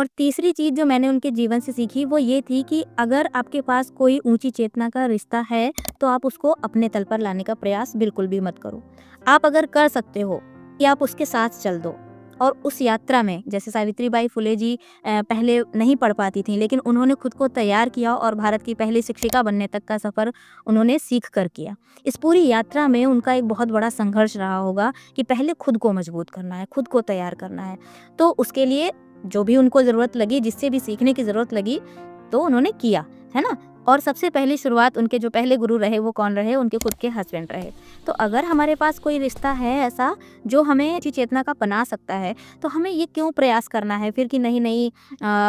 और तीसरी चीज़ जो मैंने उनके जीवन से सीखी वो ये थी कि अगर आपके पास कोई ऊँची चेतना का रिश्ता है, तो आप उसको अपने तल पर लाने का प्रयास बिल्कुल भी मत करो। आप अगर कर सकते हो कि आप उसके साथ चल दो और उस यात्रा में, जैसे सावित्रीबाई फुले जी पहले नहीं पढ़ पाती थीं, लेकिन उन्होंने खुद को तैयार किया और भारत की पहली शिक्षिका बनने तक का सफ़र उन्होंने सीख कर किया। इस पूरी यात्रा में उनका एक बहुत बड़ा संघर्ष रहा होगा कि पहले खुद को मजबूत करना है, खुद को तैयार करना है। तो उसके लिए जो भी उनको ज़रूरत लगी, जिससे भी सीखने की ज़रूरत लगी, तो उन्होंने किया, है ना? और सबसे पहली शुरुआत उनके जो पहले गुरु रहे वो कौन रहे? उनके खुद के हस्बैंड रहे। तो अगर हमारे पास कोई रिश्ता है ऐसा जो हमें अच्छी चेतना का बना सकता है, तो हमें ये क्यों प्रयास करना है फिर कि नहीं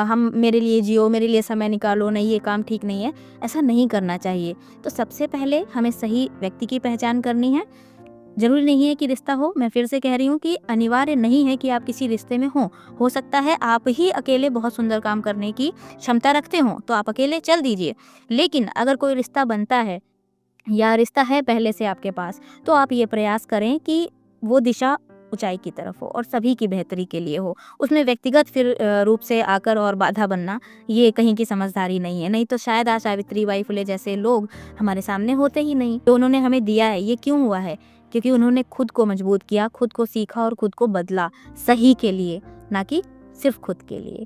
हम मेरे लिए जियो, मेरे लिए समय निकालो, नहीं ये काम ठीक नहीं है, ऐसा नहीं करना चाहिए। तो सबसे पहले हमें सही व्यक्ति की पहचान करनी है। ज़रूरी नहीं है कि रिश्ता हो, मैं फिर से कह रही हूँ कि अनिवार्य नहीं है कि आप किसी रिश्ते में हों। हो सकता है आप ही अकेले बहुत सुंदर काम करने की क्षमता रखते हों, तो आप अकेले चल दीजिए। लेकिन अगर कोई रिश्ता बनता है या रिश्ता है पहले से आपके पास, तो आप ये प्रयास करें कि वो दिशा ऊँचाई की तरफ हो और सभी की बेहतरी के लिए हो। उसमें व्यक्तिगत फिर रूप से आकर और बाधा बनना, ये कहीं की समझदारी नहीं है। नहीं तो शायद आज सावित्रीबाई फुले जैसे लोग हमारे सामने होते ही नहीं। जो उन्होंने हमें दिया है, ये क्यों हुआ है? क्योंकि उन्होंने खुद को मजबूत किया, खुद को सीखा और खुद को बदला, सही के लिए, ना कि सिर्फ़ खुद के लिए।